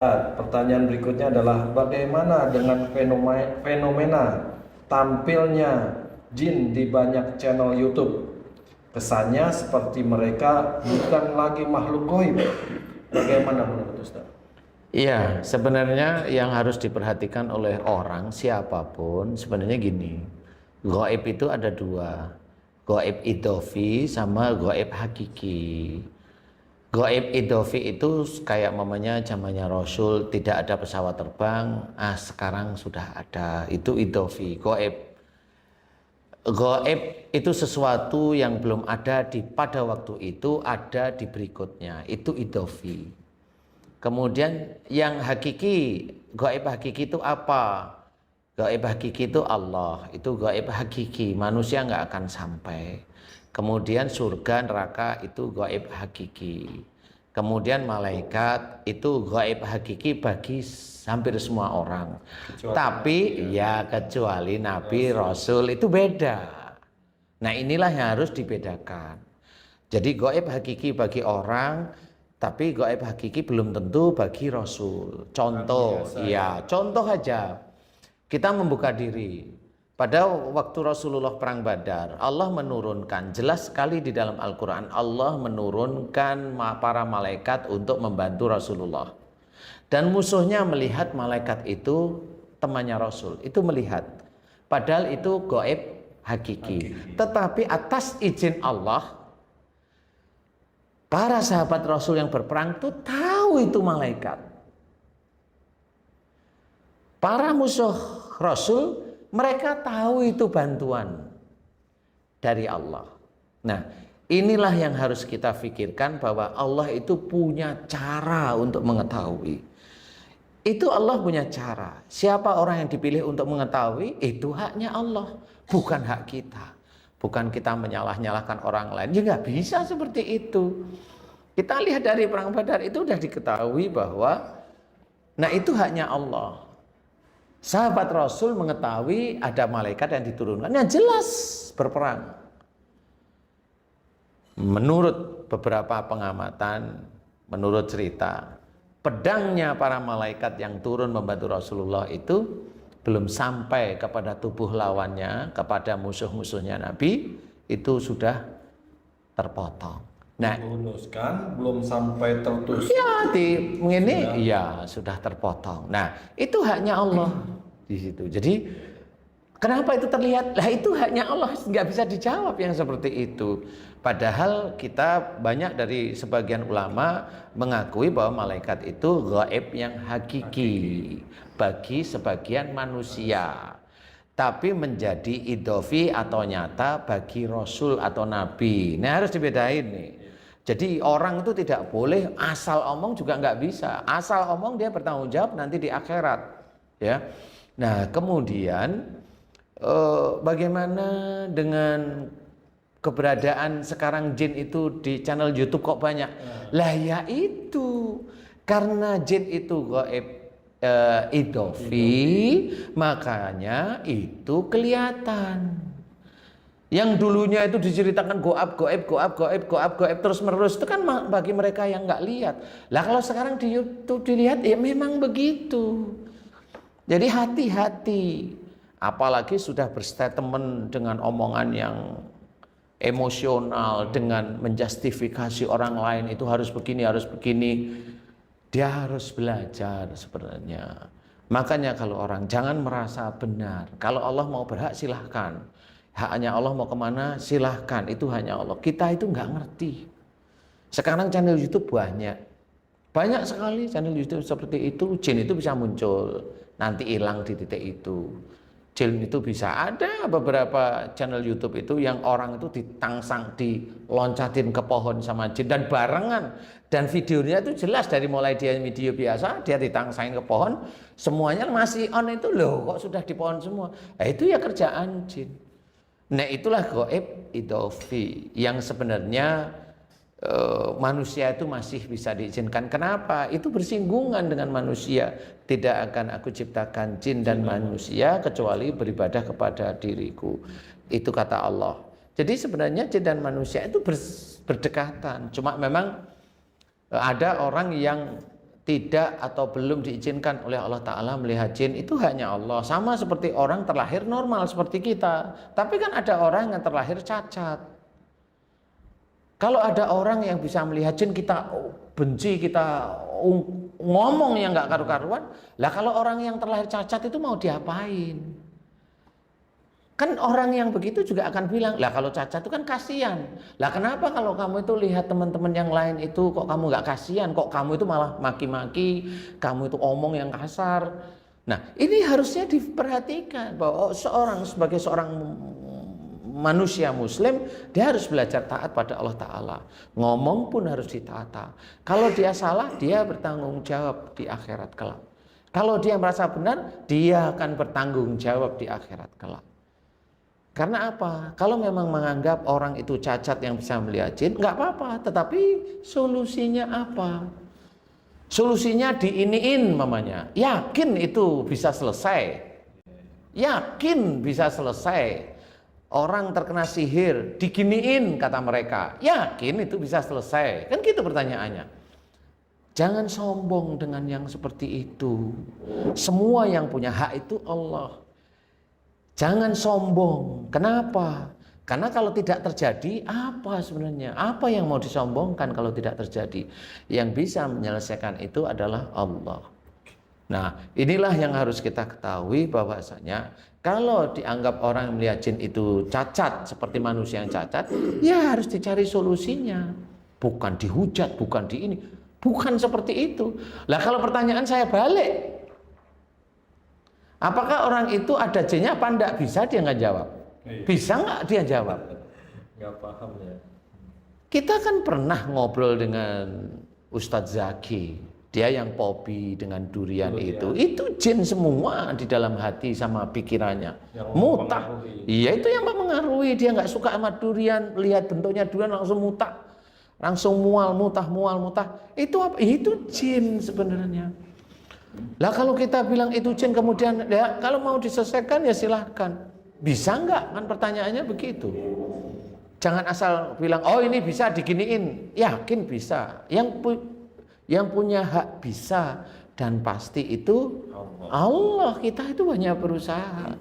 Pertanyaan berikutnya adalah bagaimana dengan fenomena tampilnya jin di banyak channel YouTube? Kesannya seperti mereka bukan lagi makhluk gaib. Bagaimana menurut Ustaz? Iya, sebenarnya yang harus diperhatikan oleh orang siapapun sebenarnya gini. Gaib itu ada dua. Gaib idofi sama gaib hakiki. Gaib idofi itu kayak mamanya zamannya Rasul tidak ada pesawat terbang, sekarang sudah ada. Itu idofi. Gaib itu sesuatu yang belum ada pada waktu itu, ada di berikutnya. Itu idofi. Kemudian yang hakiki, gaib hakiki itu apa? Gaib hakiki itu Allah, itu gaib hakiki, manusia nggak akan sampai. Kemudian surga neraka itu gaib hakiki. Kemudian malaikat itu gaib hakiki bagi hampir semua orang. Tapi ya kecuali Nabi Rasul itu beda. Nah inilah yang harus dibedakan. Jadi gaib hakiki bagi orang, tapi gaib hakiki belum tentu bagi Rasul. Contoh, ya contoh aja. Kita membuka diri. Pada waktu Rasulullah perang Badar, Allah menurunkan, jelas sekali di dalam Al-Quran, Allah menurunkan para malaikat untuk membantu Rasulullah. Dan musuhnya melihat malaikat itu temannya Rasul, itu melihat. Padahal itu gaib hakiki. Tetapi atas izin Allah, para sahabat Rasul yang berperang itu tahu itu malaikat. Para musuh Rasul, mereka tahu itu bantuan dari Allah. Nah, inilah yang harus kita pikirkan bahwa Allah itu punya cara untuk mengetahui. Itu Allah punya cara. Siapa orang yang dipilih untuk mengetahui, itu haknya Allah, bukan hak kita. Bukan kita menyalah-nyalahkan orang lain. Ya nggak bisa seperti itu. Kita lihat dari perang Badar itu sudah diketahui bahwa, nah itu haknya Allah. Sahabat Rasul mengetahui ada malaikat yang diturunkan, yang jelas berperang. Menurut beberapa pengamatan, menurut cerita, pedangnya para malaikat yang turun membantu Rasulullah itu belum sampai kepada tubuh lawannya, kepada musuh-musuhnya Nabi, itu sudah terpotong. Nah, belum sampai tertusuk. ya ini ya sudah terpotong. Nah, itu haknya Allah di situ. Jadi kenapa itu terlihat? Lah itu haknya Allah, nggak bisa dijawab yang seperti itu. Padahal kita banyak dari sebagian ulama mengakui bahwa malaikat itu gaib yang hakiki bagi sebagian manusia. Tapi menjadi idofi atau nyata bagi Rasul atau Nabi. Nah harus dibedain nih. Jadi orang itu tidak boleh asal omong, juga nggak bisa. Asal omong dia bertanggung jawab nanti di akhirat. Ya. Nah kemudian bagaimana dengan keberadaan sekarang jin itu di channel YouTube kok banyak? Lah ya itu karena jin itu gaib idofi, makanya itu kelihatan. Yang dulunya itu diceritakan goib terus menerus, itu kan bagi mereka yang nggak lihat. Lah kalau sekarang di YouTube dilihat, ya memang begitu. Jadi hati-hati, apalagi sudah berstatement dengan omongan yang emosional, dengan menjustifikasi orang lain itu harus begini, harus begini. Dia harus belajar sebenarnya. Makanya kalau orang jangan merasa benar. Kalau Allah mau berhak silahkan. Haknya Allah mau kemana silahkan. Itu hanya Allah. Kita itu nggak ngerti. Sekarang channel YouTube banyak. Banyak sekali channel YouTube seperti itu. Jin itu bisa muncul. Nanti hilang di titik itu. Jin itu bisa ada beberapa channel YouTube itu yang orang itu ditangsang, diloncatin ke pohon sama jin dan barengan, dan videonya itu jelas dari mulai dia video biasa dia ditangsangin ke pohon, semuanya masih on itu loh kok sudah di pohon semua. Nah, itu ya kerjaan jin. Nah itulah gaib idofi yang sebenarnya manusia itu masih bisa diizinkan. Kenapa? Itu bersinggungan dengan manusia. Tidak akan aku ciptakan jin dan manusia kecuali beribadah kepada diriku. Itu kata Allah. Jadi sebenarnya jin dan manusia itu berdekatan. Cuma memang ada orang yang tidak atau belum diizinkan oleh Allah Ta'ala melihat jin, itu hanya Allah. Sama seperti orang terlahir normal seperti kita. Tapi kan ada orang yang terlahir cacat. Kalau ada orang yang bisa melihat jin, kita benci, kita ngomong yang nggak karu-karuan. Lah kalau orang yang terlahir cacat itu mau diapain? Kan orang yang begitu juga akan bilang, lah kalau cacat itu kan kasihan. Lah kenapa kalau kamu itu lihat teman-teman yang lain itu kok kamu nggak kasihan, kok kamu itu malah maki-maki, kamu itu omong yang kasar. Nah ini harusnya diperhatikan bahwa sebagai seorang manusia muslim, dia harus belajar taat pada Allah Ta'ala. Ngomong pun harus ditata. Kalau dia salah, dia bertanggung jawab di akhirat kelak. Kalau dia merasa benar, dia akan bertanggung jawab di akhirat kelak. Karena apa? Kalau memang menganggap orang itu cacat yang bisa melihat jin, nggak apa-apa. Tetapi solusinya apa? Solusinya diiniin mamanya. Yakin itu bisa selesai. Yakin bisa selesai. Orang terkena sihir, diginiin kata mereka. Yakin itu bisa selesai. Kan gitu pertanyaannya. Jangan sombong dengan yang seperti itu. Semua yang punya hak itu Allah. Jangan sombong. Kenapa? Karena kalau tidak terjadi, apa sebenarnya? Apa yang mau disombongkan kalau tidak terjadi? Yang bisa menyelesaikan itu adalah Allah. Nah, inilah yang harus kita ketahui bahwasanya kalau dianggap orang yang melihat jin itu cacat, seperti manusia yang cacat, ya harus dicari solusinya. Bukan dihujat, bukan di ini. Bukan seperti itu. Lah kalau pertanyaan saya balik, apakah orang itu ada jinnya apa enggak? Bisa dia nggak jawab? Bisa nggak dia jawab? Nggak paham ya. Kita kan pernah ngobrol dengan Ustadz Zaki. Dia yang pobi dengan durian itu jin semua di dalam hati sama pikirannya. Yang mutah. mempengaruhi. Iya itu yang mempengaruhi. Dia nggak suka sama durian, lihat bentuknya durian langsung mutah, langsung mual mutah. Itu apa? Itu jin sebenarnya. Lah kalau kita bilang itu jin kemudian ya kalau mau diselesaikan ya silahkan. Bisa nggak? Kan pertanyaannya begitu. Jangan asal bilang oh ini bisa diginiin. Yakin bisa. Yang punya hak bisa dan pasti itu Allah. Kita itu banyak berusaha.